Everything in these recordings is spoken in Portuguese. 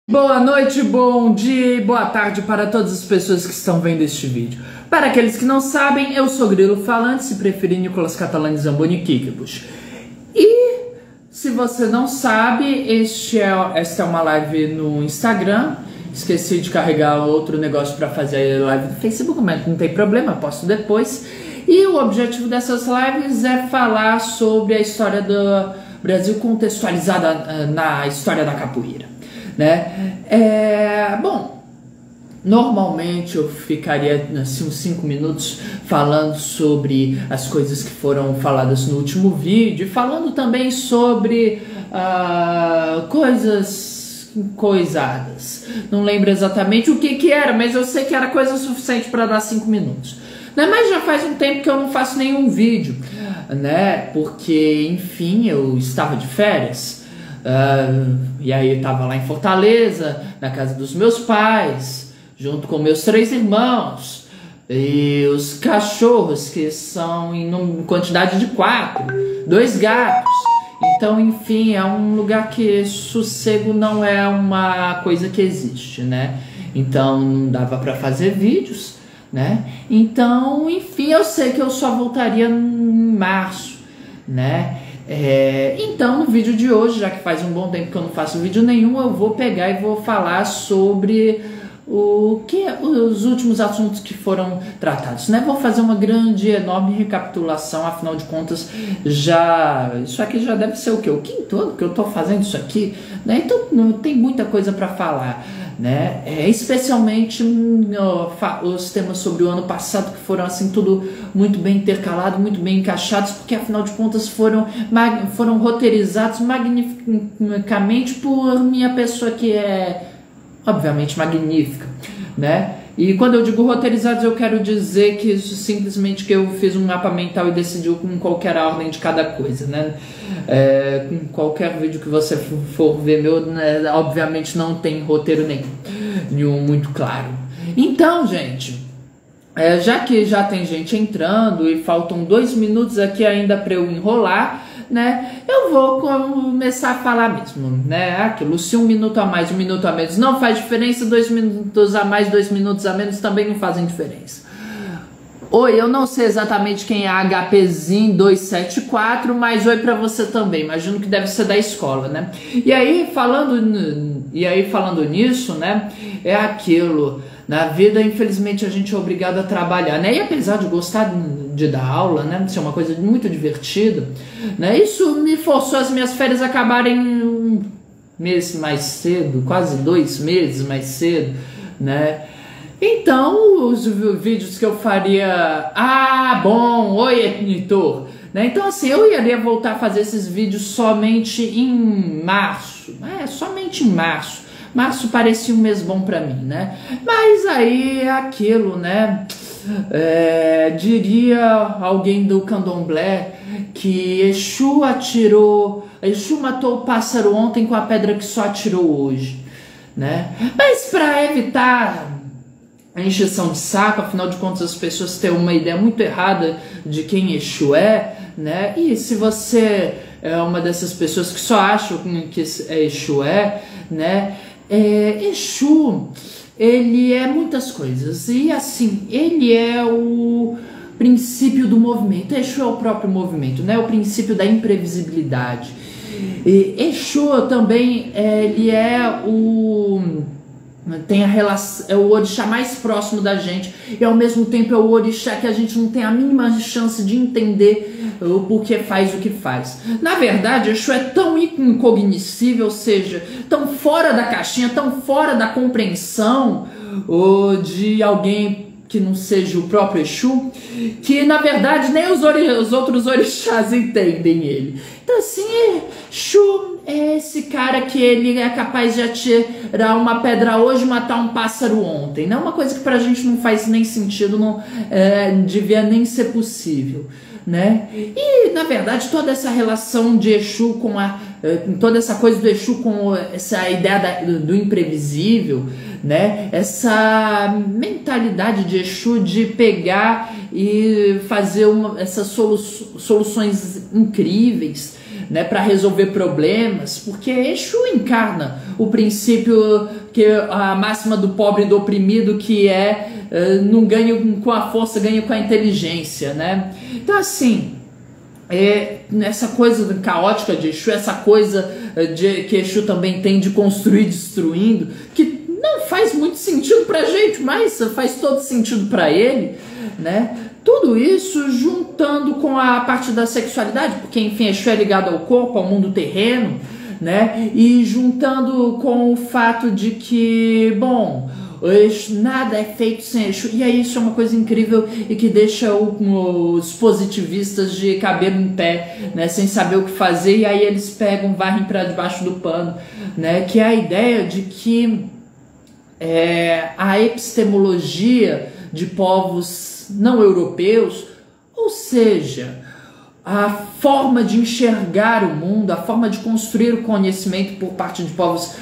Boa noite, bom dia e boa tarde para todas as pessoas que estão vendo este vídeo. Para aqueles que não sabem, eu sou Grilo Falante, se preferir Nicolas Catalani Zamboni Kikebus. E se você não sabe, esta é uma live no Instagram. Esqueci de carregar outro negócio para fazer a live no Facebook, mas não tem problema, posto depois. E o objetivo dessas lives é falar sobre a história do Brasil contextualizada na história da capoeira, né? Bom, normalmente eu ficaria assim, uns 5 minutos falando sobre as coisas que foram faladas no último vídeo, falando também sobre coisadas. Não lembro exatamente o que era, mas eu sei que era coisa suficiente para dar 5 minutos. Né? Mas já faz um tempo que eu não faço nenhum vídeo, né? Porque, enfim, eu estava de férias. E aí eu estava lá em Fortaleza, na casa dos meus pais, junto com meus 3 irmãos e os cachorros, que são em quantidade de 4, 2 gatos. Então, enfim, é um lugar que sossego não é uma coisa que existe, né? Então não dava para fazer vídeos, né? Então, enfim, eu sei que eu só voltaria em março, né? Então, no vídeo de hoje, já que faz um bom tempo que eu não faço vídeo nenhum, eu vou pegar e vou falar sobre os últimos assuntos que foram tratados, né? Vou fazer uma grande, enorme recapitulação, afinal de contas, isso aqui já deve ser o quê? O quinto ano que eu tô fazendo isso aqui, né? Então, não tem muita coisa para falar, né? Especialmente os temas sobre o ano passado, que foram assim tudo muito bem intercalado, muito bem encaixados, porque afinal de contas foram roteirizados magnificamente por minha pessoa, que é obviamente magnífica, né? E quando eu digo roteirizados, eu quero dizer que isso simplesmente que eu fiz um mapa mental e decidiu com qualquer ordem de cada coisa, né? Com qualquer vídeo que você for ver meu, né, obviamente não tem roteiro nenhum muito claro. Então, gente, já que já tem gente entrando e faltam 2 minutos aqui ainda para eu enrolar, né, eu vou começar a falar mesmo, né, aquilo, se 1 minuto a mais, 1 minuto a menos não faz diferença, 2 minutos a mais, 2 minutos a menos também não fazem diferença. Oi, eu não sei exatamente quem é HPzinho 274, mas oi pra você também, imagino que deve ser da escola, né? E aí falando nisso, né, é aquilo, na vida infelizmente a gente é obrigado a trabalhar, né? E apesar de gostar de dar aula, né, ser uma coisa muito divertida, né, isso me forçou as minhas férias acabarem um mês mais cedo, quase 2 meses mais cedo, né? Então, os vídeos que eu faria... bom, oi, editor. Né? Então, assim, eu iria voltar a fazer esses vídeos somente em março. Somente em março. Março parecia um mês bom pra mim, né? Mas aí é aquilo, né? Diria alguém do candomblé que Exu matou o pássaro ontem com a pedra que só atirou hoje, né? Mas pra evitar a encheção de saco, afinal de contas as pessoas têm uma ideia muito errada de quem Exu é, né? E se você é uma dessas pessoas que só acham que Exu né? Exu, ele é muitas coisas, e assim, ele é o princípio do movimento. Exu é o próprio movimento, né? O princípio da imprevisibilidade. E Exu também, ele tem a relação, é o orixá mais próximo da gente, e ao mesmo tempo é o orixá que a gente não tem a mínima chance de entender o porquê faz o que faz. Na verdade, Exu é tão incognoscível, ou seja, tão fora da caixinha, tão fora da compreensão de alguém que não seja o próprio Exu, que na verdade nem os outros orixás entendem ele. Então assim, Exu é esse cara que ele é capaz de atirar uma pedra hoje e matar um pássaro ontem, né? Uma coisa que pra gente não faz nem sentido, não devia nem ser possível, né? E na verdade toda essa relação de Exu com toda essa coisa do Exu com essa ideia do imprevisível, né? Essa mentalidade de Exu de pegar e fazer essas soluções incríveis, né, para resolver problemas, porque Exu encarna o princípio, que a máxima do pobre e do oprimido, que é não ganha com a força, ganha com a inteligência, né? Então assim, essa coisa caótica de Exu, essa coisa que Exu também tem de construir destruindo, que não faz muito sentido pra gente, mas faz todo sentido pra ele, né? Tudo isso juntando com a parte da sexualidade, porque enfim, Exu é ligado ao corpo, ao mundo terreno, né? E juntando com o fato de que, bom, nada é feito sem Exu. E aí isso é uma coisa incrível e que deixa os positivistas de cabelo em pé, né, sem saber o que fazer, e aí eles pegam, varrem para debaixo do pano, né, que é a ideia de que a epistemologia de povos não europeus, ou seja, a forma de enxergar o mundo, a forma de construir o conhecimento por parte de povos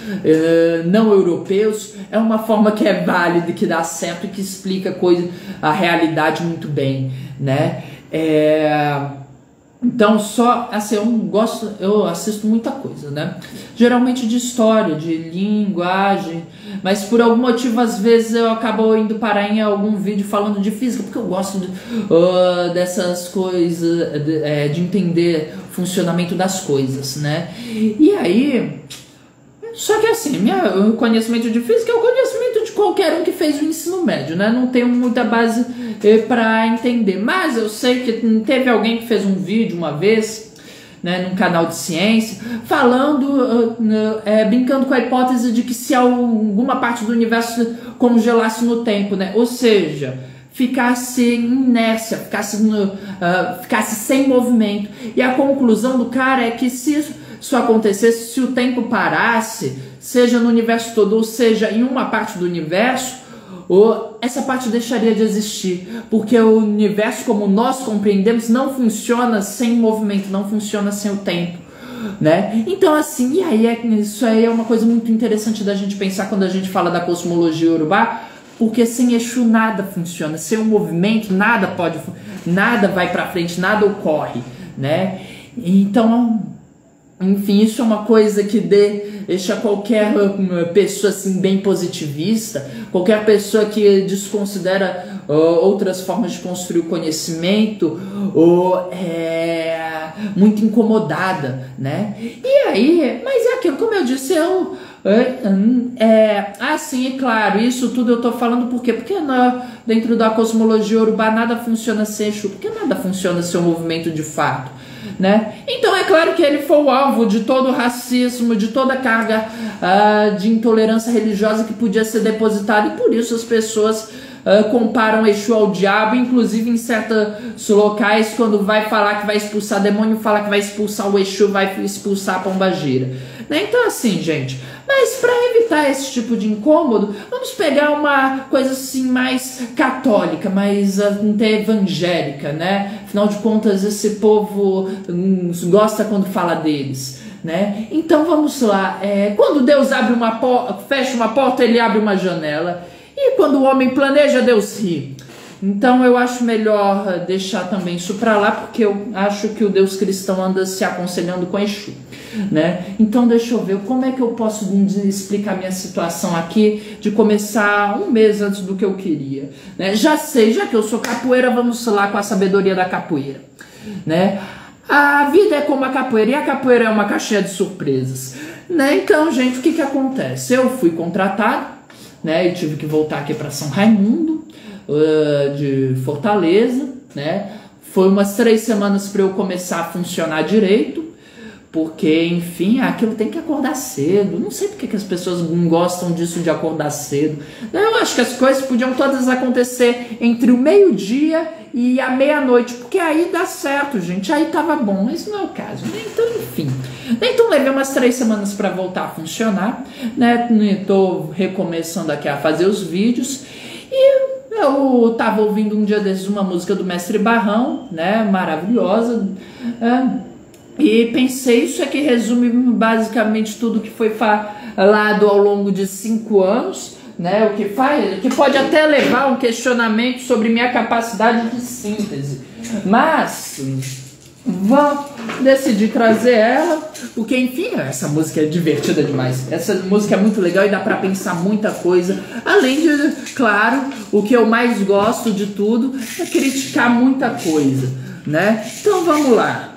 não europeus, é uma forma que é válida, que dá certo e que explica a realidade muito bem, né? Então, só assim, eu assisto muita coisa, né? Geralmente de história, de linguagem, mas por algum motivo às vezes eu acabo indo parar em algum vídeo falando de física, porque eu gosto dessas coisas, de entender o funcionamento das coisas, né? E aí, só que assim, o conhecimento de física é o conhecimento de qualquer um que fez o ensino médio, né? Não tenho muita base para entender, mas eu sei que teve alguém que fez um vídeo uma vez, né, num canal de ciência, falando, brincando com a hipótese de que se alguma parte do universo congelasse no tempo, né? Ou seja, ficasse em inércia, ficasse sem movimento. E a conclusão do cara é que se isso acontecesse, se o tempo parasse, seja no universo todo, ou seja, em uma parte do universo, essa parte deixaria de existir, porque o universo como nós compreendemos não funciona sem movimento, não funciona sem o tempo, né? Então assim, e aí isso aí é uma coisa muito interessante da gente pensar quando a gente fala da cosmologia urubá, porque sem Exu nada funciona, sem o movimento nada vai para frente, nada ocorre, né? Então, enfim, isso é uma coisa que deixa qualquer pessoa assim bem positivista, qualquer pessoa que desconsidera outras formas de construir o conhecimento, muito incomodada, né? E aí, mas é aquilo, como eu disse, assim, é claro, isso tudo eu tô falando por quê? Porque dentro da cosmologia urubá nada funciona sem Exu, porque nada funciona sem o movimento de fato, né? Então é claro que ele foi o alvo de todo o racismo, de toda a carga de intolerância religiosa que podia ser depositada, e por isso as pessoas comparam Exu ao diabo, inclusive em certos locais, quando vai falar que vai expulsar demônio, fala que vai expulsar o Exu, vai expulsar a pombagira, né? Então assim, gente, mas para evitar esse tipo de incômodo, vamos pegar uma coisa assim mais católica, mais até evangélica, né? Afinal de contas, esse povo gosta quando fala deles, né? Então vamos lá, quando Deus fecha uma porta, ele abre uma janela, e quando o homem planeja, Deus ri. Então eu acho melhor deixar também isso para lá, porque eu acho que o Deus cristão anda se aconselhando com Exu, né? Então deixa eu ver como é que eu posso explicar minha situação aqui, de começar um mês antes do que eu queria, né? Já sei, já que eu sou capoeira, vamos lá com a sabedoria da capoeira, né? A vida é como a capoeira, e a capoeira é uma caixinha de surpresas, né? Então, gente, o que acontece? Eu fui contratado, né, e tive que voltar aqui para São Raimundo, de Fortaleza, né? Foi umas 3 semanas para eu começar a funcionar direito, porque, enfim, aquilo tem que acordar cedo. Não sei porque que as pessoas não gostam disso de acordar cedo. Eu acho que as coisas podiam todas acontecer entre o meio-dia e a meia-noite, porque aí dá certo, gente. Aí tava bom, mas não é o caso, né? Então, enfim. Então, levei umas 3 semanas para voltar a funcionar, né? Tô recomeçando aqui a fazer os vídeos. E eu tava ouvindo um dia desses uma música do Mestre Barrão, né? Maravilhosa. E pensei, isso aqui resume basicamente tudo que foi falado ao longo de 5 anos, né? O que pode até levar a um questionamento sobre minha capacidade de síntese. Mas decidi trazer ela, porque enfim, essa música é divertida demais. Essa música é muito legal e dá pra pensar muita coisa. Além de, claro, o que eu mais gosto de tudo é criticar muita coisa, né? Então vamos lá.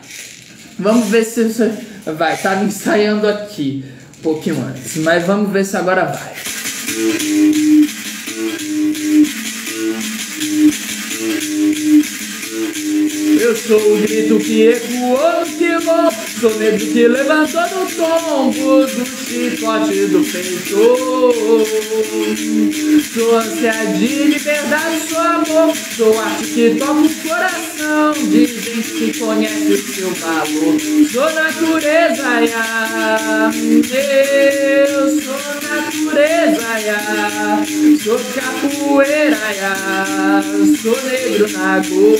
Vamos ver se você vai. Tá me ensaiando aqui um pouquinho antes, mas vamos ver se agora vai. Eu sou o grito que ecoou no timão, sou o negro que levantou no tombo do chicote do peito. Sou ânsia de liberdade, sou amor, sou arte que toca o coração de gente que conhece o seu valor. Sou natureza, ya. Eu sou natureza, ya. Sou capoeira, ya. Sou negro Nagô.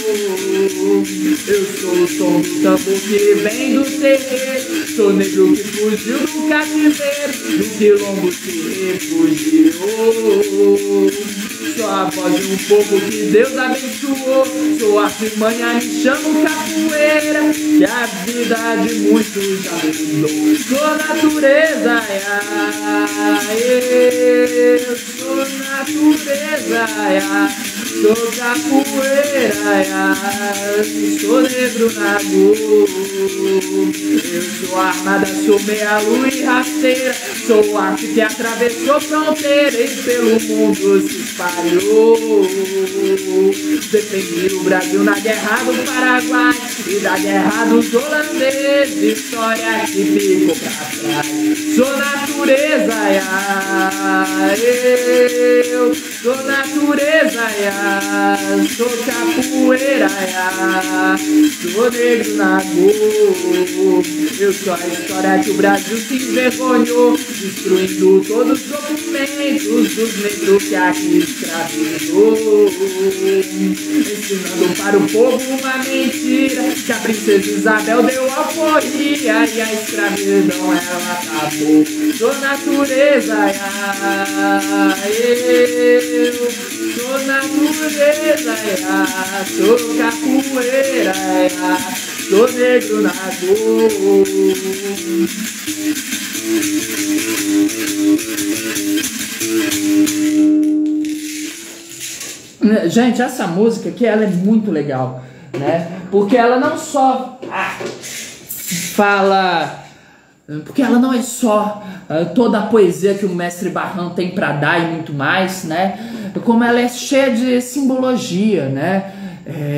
Eu sou o som do tambor que vem do terreiro. Sou negro que fugiu do cativeiro, do quilombo se refugiou. Sou a voz de um povo que Deus abençoou. Sou artimanha, me chamo capoeira, que a vida de muitos já mudou. Sou natureza, eu sou natureza, sou capoeira, sou negro Nagô. Eu sou armada, sou meia-lua e rasteira, sou arte que atravessou fronteira e pelo mundo se espalhou. Defendi o Brasil na guerra do Paraguai e da guerra dos holandeses, história que ficou pra trás. Sou natureza, eu sou natureza, sou capoeira, sou negro Nagô. Eu sou a história que o Brasil se envergonhou, destruindo todos os documentos dos negros que aqui escravizou, ensinando para o povo uma mentira, que a princesa Isabel deu alforria e a escravidão ela acabou. Sou natureza, eu sou natureza, sou capoeira, sou negro Nagô. Gente, essa música aqui, ela é muito legal, né? Porque ela não só fala... Porque ela não é só toda a poesia que o mestre Barran tem para dar e muito mais, né? Como ela é cheia de simbologia, né?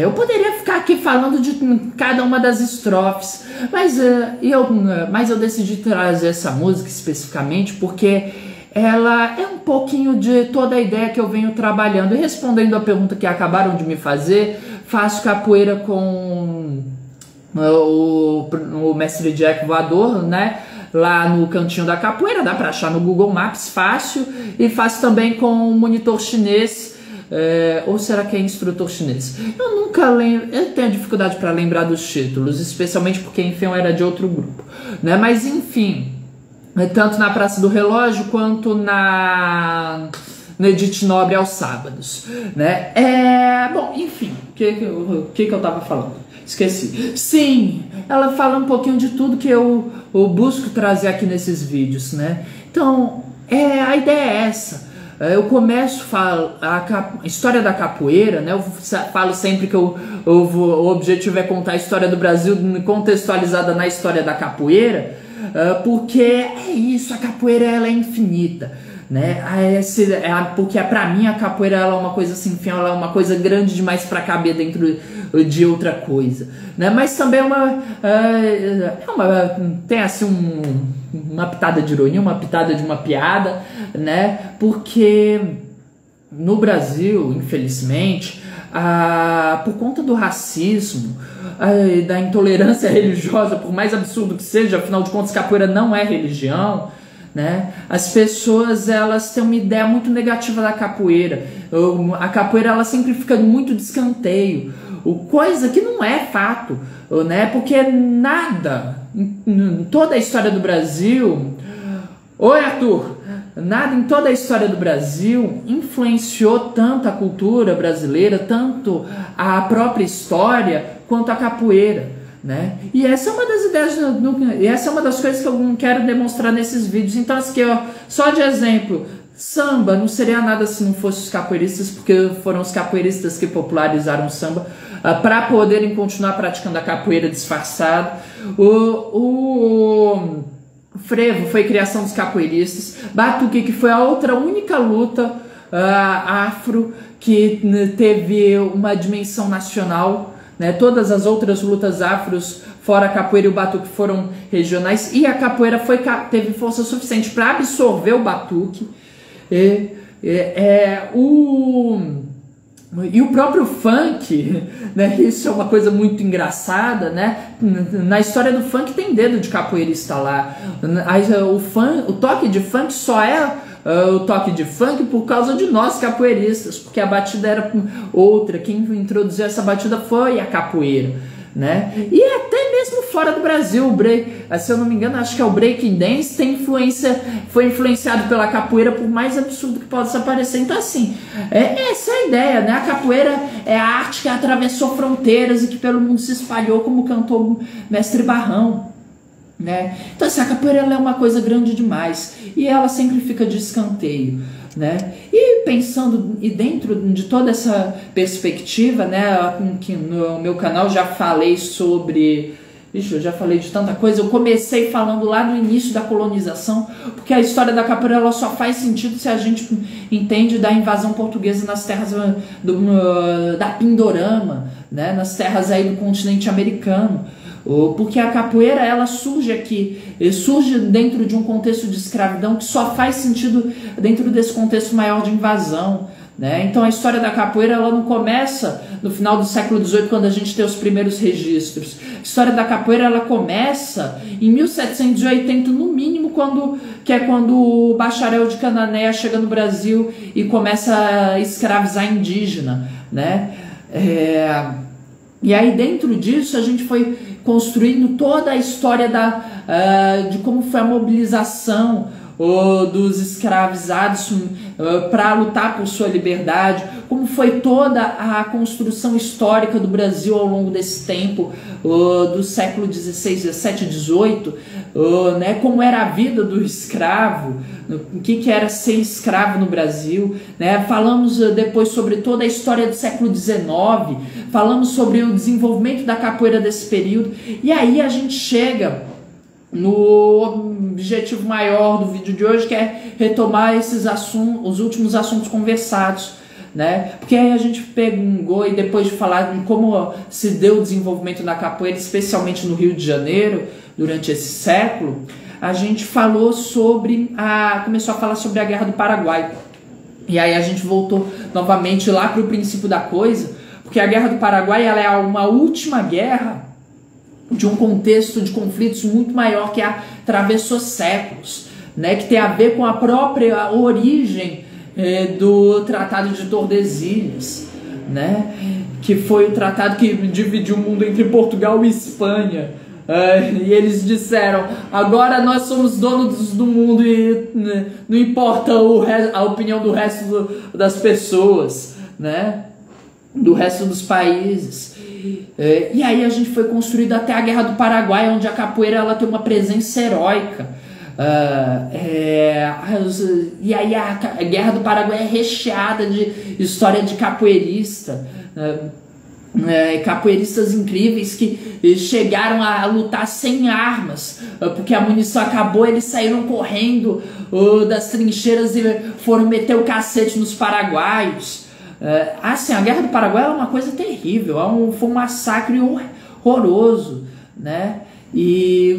Eu poderia ficar aqui falando de cada uma das estrofes, mas eu decidi trazer essa música especificamente porque ela é um pouquinho de toda a ideia que eu venho trabalhando. E respondendo a pergunta que acabaram de me fazer, faço capoeira com o mestre Jack Voador, né? Lá no Cantinho da Capoeira, dá pra achar no Google Maps, fácil. E faço também com o monitor chinês, ou será que é instrutor chinês? Eu nunca lembro, eu tenho dificuldade para lembrar dos títulos, especialmente porque enfim eu era de outro grupo, né? Mas enfim, tanto na Praça do Relógio quanto no Edith Nobre aos sábados, né? Bom, enfim, o que eu tava falando? Esqueci. Sim, ela fala um pouquinho de tudo que eu busco trazer aqui nesses vídeos, né? Então, a ideia é essa. Eu começo a história da capoeira, né? Eu falo sempre que o objetivo é contar a história do Brasil contextualizada na história da capoeira, porque é isso, a capoeira ela é infinita, né? Porque pra mim a capoeira ela é uma coisa assim, enfim, ela é uma coisa grande demais para caber dentro de outra coisa, né? Mas também tem assim uma pitada de ironia, uma pitada de uma piada, né? Porque no Brasil, infelizmente, por conta do racismo, da intolerância religiosa, por mais absurdo que seja, afinal de contas capoeira não é religião, né? As pessoas elas têm uma ideia muito negativa da capoeira. A capoeira ela sempre fica muito de escanteio, coisa que não é fato, né? Porque nada em toda a história do Brasil, oi Arthur, nada em toda a história do Brasil influenciou tanto a cultura brasileira, tanto a própria história quanto a capoeira, né? E essa é uma das ideias, e essa é uma das coisas que eu quero demonstrar nesses vídeos. Então, aqui, ó, só de exemplo, samba não seria nada se não fossem os capoeiristas, porque foram os capoeiristas que popularizaram o samba para poderem continuar praticando a capoeira disfarçado. O frevo foi criação dos capoeiristas. Batuque, que foi a outra única luta afro que teve uma dimensão nacional, né? Todas as outras lutas afros, fora a capoeira e o batuque, foram regionais, e a capoeira teve força suficiente para absorver o batuque. E o próprio funk, né? Isso é uma coisa muito engraçada, né? Na história do funk tem dedo de capoeirista lá. O toque de funk só é o toque de funk por causa de nós capoeiristas, porque a batida era outra. Quem introduziu essa batida foi a capoeira, né? E até mesmo fora do Brasil, se eu não me engano, acho que é o breaking dance, foi influenciado pela capoeira, por mais absurdo que possa parecer. Então, assim, essa é a ideia, né? A capoeira é a arte que atravessou fronteiras e que pelo mundo se espalhou, como cantou Mestre Barrão, né? Então, assim, a capoeira ela é uma coisa grande demais e ela sempre fica de escanteio, né? E pensando, e dentro de toda essa perspectiva, né, que no meu canal já falei sobre... Ixi, eu já falei de tanta coisa. Eu comecei falando lá no início da colonização, porque a história da capoeira ela só faz sentido se a gente entende da invasão portuguesa nas terras da Pindorama, né, nas terras aí do continente americano. Porque a capoeira ela surge aqui, surge dentro de um contexto de escravidão que só faz sentido dentro desse contexto maior de invasão, né? Então a história da capoeira ela não começa no final do século XVIII, quando a gente tem os primeiros registros. A história da capoeira ela começa em 1780 no mínimo, quando o bacharel de Cananéia chega no Brasil e começa a escravizar indígena, né? E aí dentro disso a gente foi construindo toda a história de como foi a mobilização dos escravizados para lutar por sua liberdade, como foi toda a construção histórica do Brasil ao longo desse tempo, do século XVI, XVII, XVIII, né, como era a vida do escravo, o que era ser escravo no Brasil, né? Falamos depois sobre toda a história do século XIX, falamos sobre o desenvolvimento da capoeira desse período, e aí a gente chega no objetivo maior do vídeo de hoje, que é retomar os últimos assuntos conversados, né? Porque aí a gente pegou, e depois de falar em como se deu o desenvolvimento da capoeira, especialmente no Rio de Janeiro, durante esse século, a gente começou a falar sobre a Guerra do Paraguai. E aí a gente voltou novamente lá para o princípio da coisa, porque a Guerra do Paraguai ela é uma última guerra de um contexto de conflitos muito maior que atravessou séculos, né, que tem a ver com a própria origem do Tratado de Tordesilhas, né, que foi o tratado que dividiu o mundo entre Portugal e Espanha. E eles disseram: agora nós somos donos do mundo e não importa a opinião do resto das pessoas, né, do resto dos países. E aí a gente foi construído até a Guerra do Paraguai, onde a capoeira ela tem uma presença heróica. E aí a Guerra do Paraguai é recheada de história de capoeirista, capoeiristas incríveis que chegaram a lutar sem armas, porque a munição acabou, eles saíram correndo das trincheiras e foram meter o cacete nos paraguaios. Assim, a Guerra do Paraguai é uma coisa terrível, foi um massacre horroroso, né? E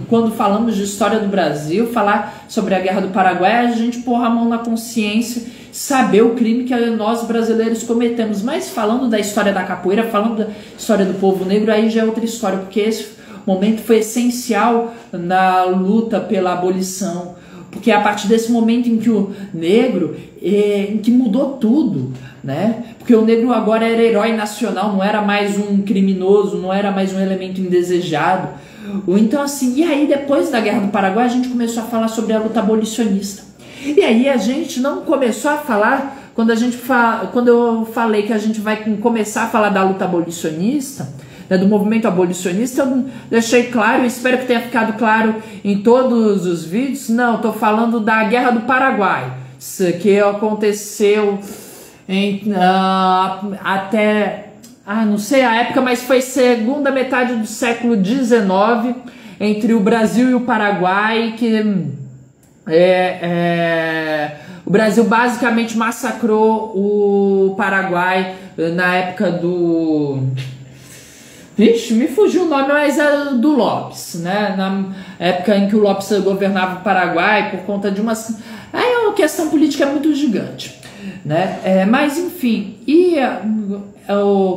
quando falamos de história do Brasil, falar sobre a Guerra do Paraguai, a gente pôr a mão na consciência, saber o crime que nós brasileiros cometemos. Mas falando da história da capoeira, falando da história do povo negro, aí já é outra história, porque esse momento foi essencial na luta pela abolição. Porque é a partir desse momento em que o negro, em que mudou tudo, né? Porque o negro agora era herói nacional, não era mais um criminoso, não era mais um elemento indesejado. Então assim, e aí depois da Guerra do Paraguai a gente começou a falar sobre a luta abolicionista. E aí a gente não começou a falar quando eu falei que a gente vai começar a falar da luta abolicionista, né, do movimento abolicionista, eu deixei claro, espero que tenha ficado claro em todos os vídeos. Não, estou falando da Guerra do Paraguai, que aconteceu até, não sei a época, mas foi segunda metade do século XIX, entre o Brasil e o Paraguai, que o Brasil basicamente massacrou o Paraguai na época do... Vixe, me fugiu o nome, mas é do Lopes, né? Na época em que o Lopes governava o Paraguai, por conta de umas... Aí é uma questão política muito gigante, né? Mas enfim,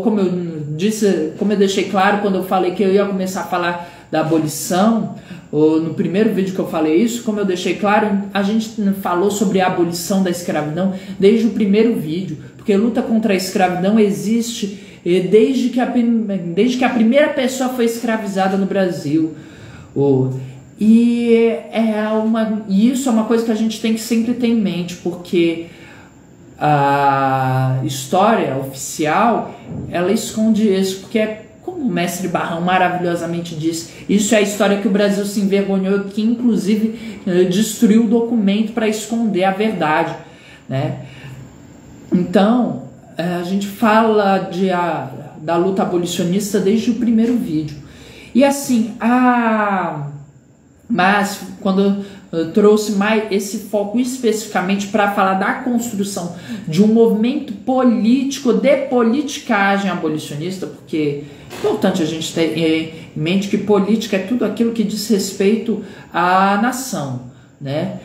como eu disse, como eu deixei claro quando eu falei que eu ia começar a falar da abolição, no primeiro vídeo que eu falei isso, como eu deixei claro, a gente falou sobre a abolição da escravidão desde o primeiro vídeo, porque luta contra a escravidão existe desde que a primeira pessoa foi escravizada no Brasil. E isso é uma coisa que a gente tem que sempre ter em mente, porque a história oficial, ela esconde isso, porque como o mestre Barrão maravilhosamente disse, isso é a história que o Brasil se envergonhou, que inclusive destruiu o documento para esconder a verdade, né? Então, a gente fala da luta abolicionista desde o primeiro vídeo. E assim, mas quando eu trouxe mais esse foco especificamente para falar da construção de um movimento político de politicagem abolicionista, porque é importante a gente ter em mente que política é tudo aquilo que diz respeito à nação, né?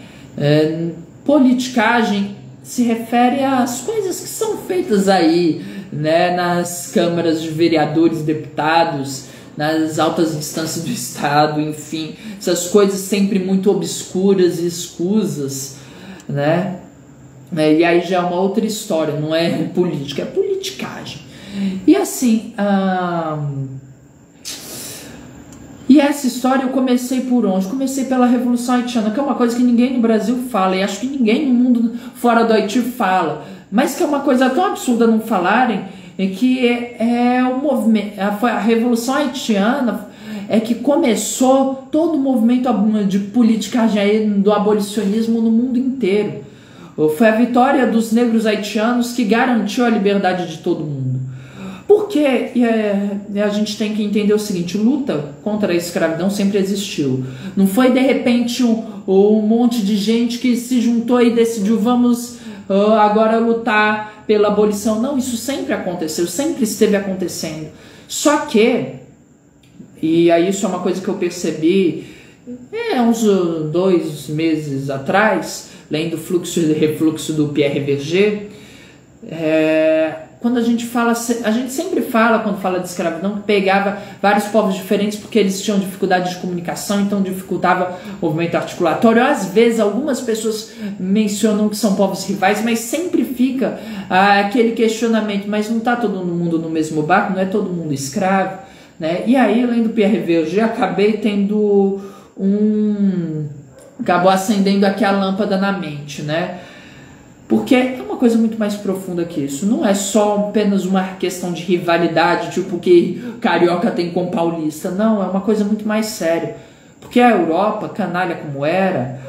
Politicagem se refere às coisas que são feitas aí, né, nas câmaras de vereadores e deputados, nas altas instâncias do Estado, enfim, essas coisas sempre muito obscuras e escusas, né? E aí já é uma outra história, não é política, é politicagem. E assim, e essa história eu comecei por onde? Comecei pela Revolução Haitiana, que é uma coisa que ninguém no Brasil fala, e acho que ninguém no mundo fora do Haiti fala, mas que é uma coisa tão absurda não falarem, que o movimento, foi a Revolução Haitiana que começou todo o movimento de politicagem do abolicionismo no mundo inteiro. Foi a vitória dos negros haitianos que garantiu a liberdade de todo mundo. Porque a gente tem que entender o seguinte: luta contra a escravidão sempre existiu. Não foi de repente um monte de gente que se juntou e decidiu vamos agora lutar pela abolição. Não, isso sempre aconteceu, sempre esteve acontecendo. Só que, e aí isso é uma coisa que eu percebi uns 2 meses atrás, lendo Fluxo e Refluxo do Pierre Verger, quando a gente sempre fala, quando fala de escravidão, que pegava vários povos diferentes porque eles tinham dificuldade de comunicação, então dificultava o movimento articulatório. Às vezes algumas pessoas mencionam que são povos rivais, mas sempre fica aquele questionamento, mas não está todo mundo no mesmo barco, não é todo mundo escravo, né? E aí, lendo Pierre Verger, acabei tendo acabou acendendo aqui a lâmpada na mente, né? Porque é uma coisa muito mais profunda que isso. Não é só apenas uma questão de rivalidade, tipo que carioca tem com paulista. Não, é uma coisa muito mais séria. Porque a Europa, canalha como era,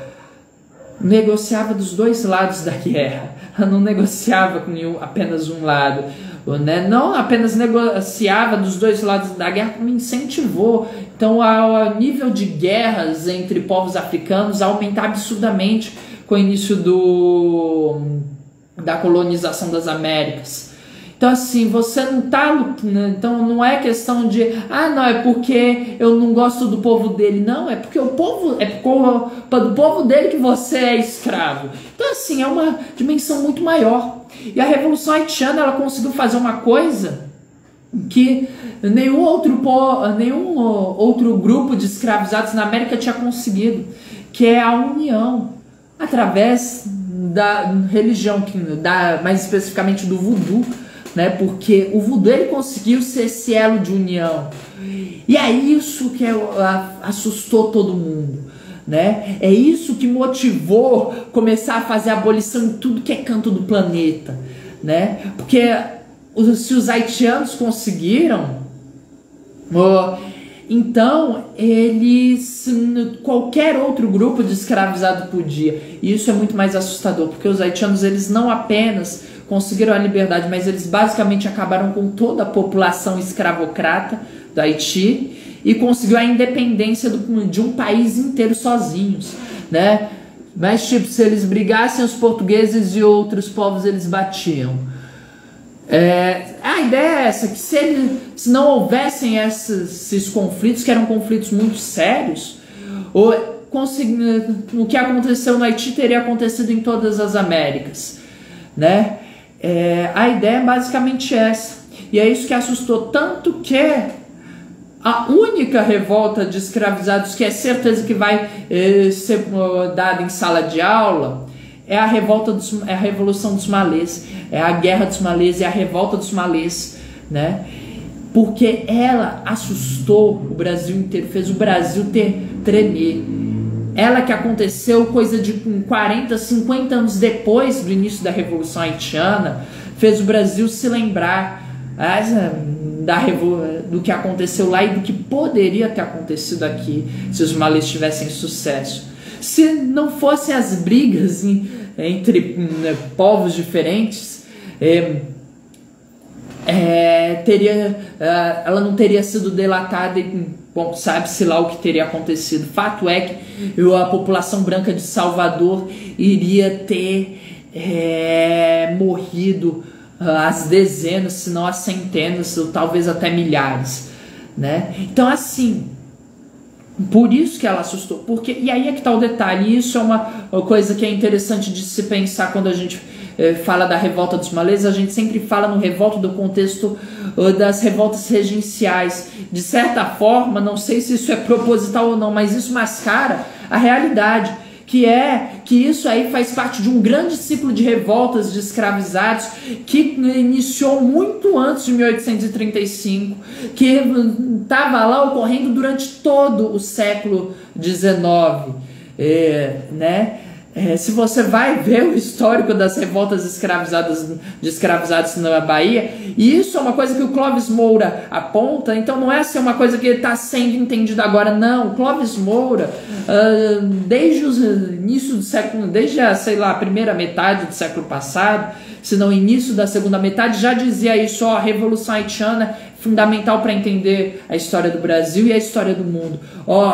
negociava dos dois lados da guerra. Não negociava com apenas um lado, né? Não apenas negociava dos dois lados da guerra, como incentivou. Então, o nível de guerras entre povos africanos aumentava absurdamente com o início da colonização das Américas. Então assim, você não tá, então não é questão de não, é porque eu não gosto do povo dele, não, é porque é culpa do povo dele que você é escravo. Então assim, é uma dimensão muito maior. E a Revolução Haitiana, ela conseguiu fazer uma coisa que nenhum outro grupo de escravizados na América tinha conseguido, que é a união através da religião, mais especificamente do voodoo, né? Porque o voodoo ele conseguiu ser esse elo de união, e é isso que assustou todo mundo, né? É isso que motivou começar a fazer abolição em tudo que é canto do planeta, né? Porque se os haitianos conseguiram, então eles, qualquer outro grupo de escravizado podia. E isso é muito mais assustador, porque os haitianos, eles não apenas conseguiram a liberdade, mas eles basicamente acabaram com toda a população escravocrata do Haiti e conseguiu a independência de um país inteiro sozinhos, né? Mas tipo, se eles brigassem, os portugueses e outros povos eles batiam. A ideia é essa, que se não houvessem esses conflitos, que eram conflitos muito sérios, o que aconteceu no Haiti teria acontecido em todas as Américas, né? A ideia é basicamente essa. E é isso que assustou tanto, que a única revolta de escravizados que é certeza que vai ser dada em sala de aula é a Revolução dos Malês, é a Guerra dos Malês, é a Revolta dos Malês, né? Porque ela assustou o Brasil inteiro, fez o Brasil tremer. Ela que aconteceu coisa de 40, 50 anos depois do início da Revolução Haitiana, fez o Brasil se lembrar do que aconteceu lá e do que poderia ter acontecido aqui se os malês tivessem sucesso. Se não fossem as brigas entre povos diferentes, ela não teria sido delatada e, bom, sabe-se lá o que teria acontecido. Fato é que a população branca de Salvador iria ter morrido às dezenas, se não às centenas, ou talvez até milhares, né? Então, assim, por isso que ela assustou. Porque, e aí é que está o detalhe, e isso é uma coisa que é interessante de se pensar quando a gente fala da revolta dos malês. A gente sempre fala no revolta do contexto das revoltas regenciais. De certa forma, não sei se isso é proposital ou não, mas isso mascara a realidade, que isso aí faz parte de um grande ciclo de revoltas de escravizados que iniciou muito antes de 1835, que estava lá ocorrendo durante todo o século XIX, né? Se você vai ver o histórico das revoltas de escravizados na Bahia, e isso é uma coisa que o Clóvis Moura aponta, então não é assim uma coisa que está sendo entendida agora, não. O Clóvis Moura, desde o início do século, desde a primeira metade do século passado, se não início da segunda metade, já dizia isso, a Revolução Haitiana fundamental para entender a história do Brasil e a história do mundo.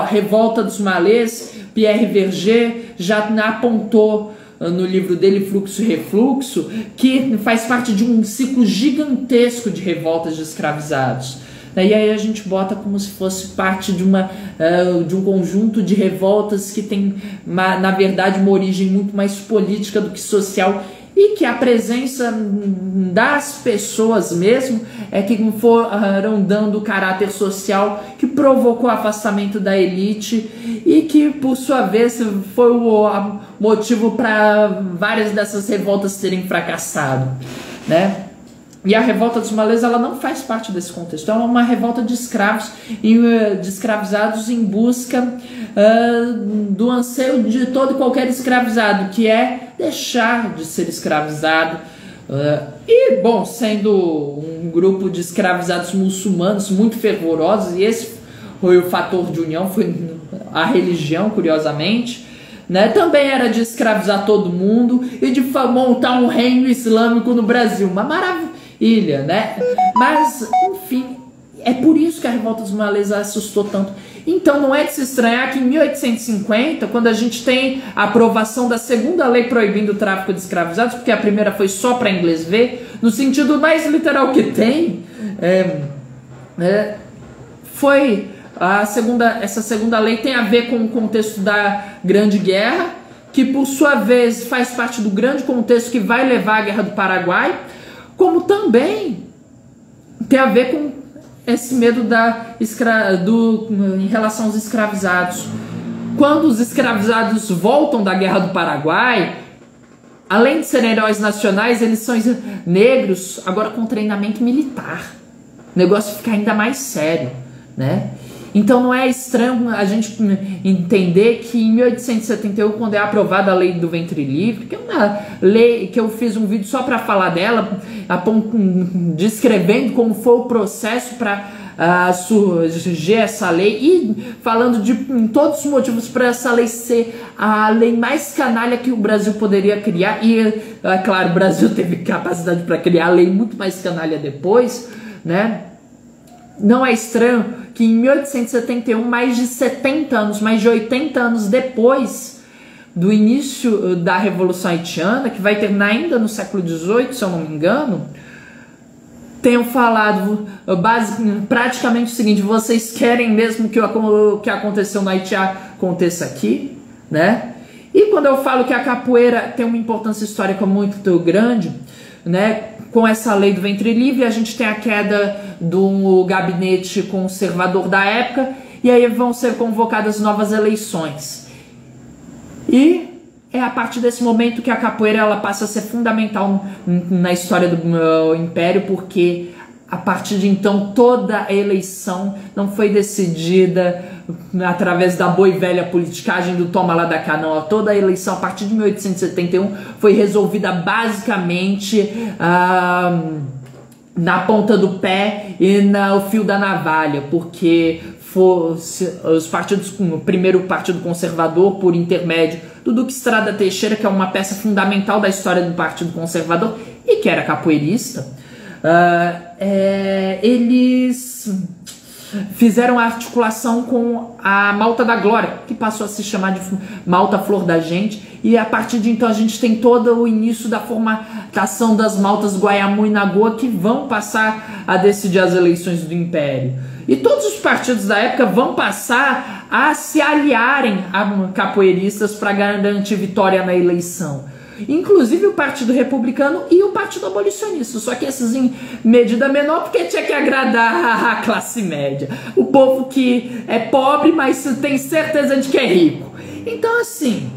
Revolta dos Malês, Pierre Verger já apontou no livro dele, Fluxo e Refluxo, que faz parte de um ciclo gigantesco de revoltas de escravizados. E aí a gente bota como se fosse parte de um conjunto de revoltas que tem, na verdade, uma origem muito mais política do que social, e que a presença das pessoas mesmo é que foram dando caráter social, que provocou o afastamento da elite e que, por sua vez, foi o motivo para várias dessas revoltas terem fracassado, né? E a revolta dos malês, ela não faz parte desse contexto. Ela é uma revolta de escravos e de escravizados em busca do anseio de todo e qualquer escravizado, que é deixar de ser escravizado. E, bom, sendo um grupo de escravizados muçulmanos muito fervorosos, e esse foi o fator de união, foi a religião, curiosamente, né? Também era de escravizar todo mundo e de montar um reino islâmico no Brasil. Uma maravilha, né? Mas, enfim, é por isso que a revolta dos malês assustou tanto. Então não é de se estranhar que em 1850, quando a gente tem a aprovação da segunda lei proibindo o tráfico de escravizados, porque a primeira foi só para inglês ver, no sentido mais literal que tem, foi essa segunda lei tem a ver com o contexto da Grande Guerra, que por sua vez faz parte do grande contexto que vai levar à Guerra do Paraguai, como também tem a ver com esse medo em relação aos escravizados. Quando os escravizados voltam da Guerra do Paraguai, além de serem heróis nacionais, eles são negros, agora com treinamento militar. O negócio fica ainda mais sério, né? Então não é estranho a gente entender que em 1871, quando é aprovada a lei do ventre livre, que é uma lei que eu fiz um vídeo só para falar dela, descrevendo como foi o processo para surgir essa lei e falando de todos os motivos para essa lei ser a lei mais canalha que o Brasil poderia criar. E, é claro, o Brasil teve capacidade para criar a lei muito mais canalha depois, né? Não é estranho que em 1871, mais de 70 anos, mais de 80 anos depois do início da Revolução Haitiana, que vai terminar ainda no século XVIII, se eu não me engano, tenham falado praticamente o seguinte: vocês querem mesmo que o que aconteceu no Haiti aconteça aqui, né? E quando eu falo que a capoeira tem uma importância histórica muito grande, né? Com essa lei do ventre livre, a gente tem a queda do gabinete conservador da época, e aí vão ser convocadas novas eleições. E é a partir desse momento que a capoeira ela passa a ser fundamental na história do Império, porque a partir de então toda a eleição não foi decidida através da boa e velha politicagem do toma lá da cá, não. Toda a eleição a partir de 1871 foi resolvida basicamente na ponta do pé e no fio da navalha, porque os partidos, o primeiro Partido Conservador, por intermédio do Duque Estrada Teixeira, que é uma peça fundamental da história do Partido Conservador e que era capoeirista, eles fizeram a articulação com a Malta da Glória, que passou a se chamar de Malta Flor da Gente, e a partir de então a gente tem todo o início da formatação das Maltas Guaiamu e Nagoa, que vão passar a decidir as eleições do Império. E todos os partidos da época vão passar a se aliarem a capoeiristas para garantir vitória na eleição. Inclusive o Partido Republicano e o Partido Abolicionista, só que esses em medida menor, porque tinha que agradar a classe média, o povo que é pobre, mas tem certeza de que é rico. Então assim,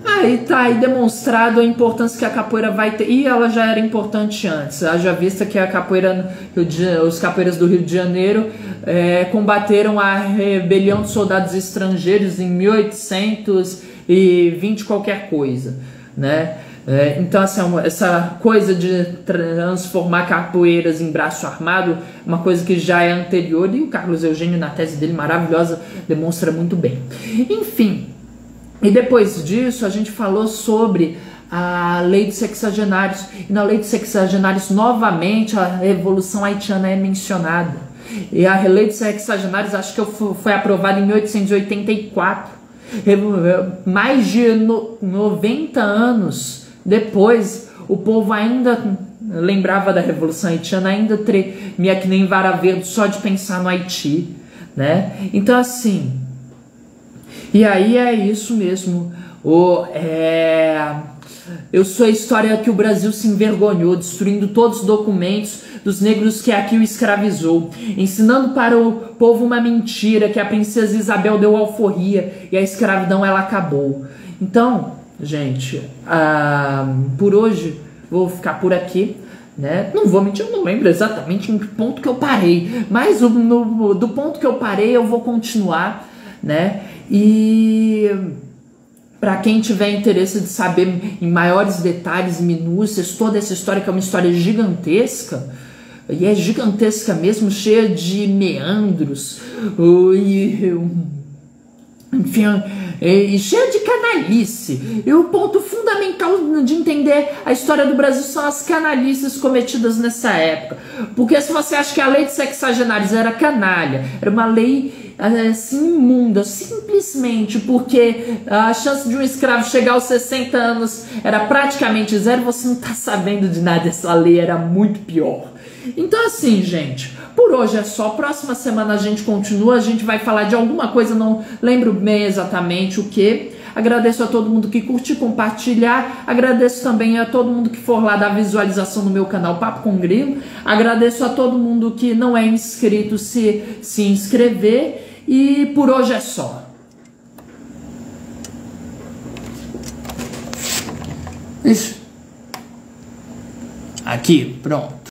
aí tá aí demonstrado a importância que a capoeira vai ter, e ela já era importante antes. Haja vista que a capoeira, os capoeiras do Rio de Janeiro combateram a rebelião de soldados estrangeiros em 1820 qualquer coisa, né? Então assim, essa coisa de transformar capoeiras em braço armado, uma coisa que já é anterior, e o Carlos Eugênio, na tese dele maravilhosa, demonstra muito bem. Enfim, e depois disso a gente falou sobre a Lei dos Sexagenários, e na Lei dos Sexagenários novamente a Revolução Haitiana é mencionada, e a Lei dos Sexagenários acho que foi aprovada em 1884, mais de 90 anos depois. O povo ainda lembrava da Revolução Haitiana, ainda tremia que nem vara verde só de pensar no Haiti, né? Então assim, e aí é isso mesmo. Eu sou a história que o Brasil se envergonhou, destruindo todos os documentos dos negros que aqui o escravizou, ensinando para o povo uma mentira, que a princesa Isabel deu alforria e a escravidão ela acabou. Então, gente, por hoje vou ficar por aqui, né? Não vou mentir, eu não lembro exatamente em que ponto que eu parei, mas do ponto que eu parei eu vou continuar, né? E para quem tiver interesse de saber em maiores detalhes e minúcias toda essa história, que é uma história gigantesca, e é gigantesca mesmo, cheia de meandros, enfim, e cheia de canalice. E o ponto fundamental de entender a história do Brasil são as canalices cometidas nessa época. Porque se você acha que a lei de sexagenários era canalha, era uma lei assim imunda, simplesmente porque a chance de um escravo chegar aos 60 anos era praticamente zero, você não tá sabendo de nada. Essa lei era muito pior. Então assim, gente, por hoje é só. Próxima semana a gente continua, a gente vai falar de alguma coisa, não lembro bem exatamente o que. Agradeço a todo mundo que curte, compartilhar. Agradeço também a todo mundo que for lá dar visualização no meu canal Papo com Grilo. Agradeço a todo mundo que não é inscrito se inscrever. E por hoje é só. Isso. Aqui, pronto.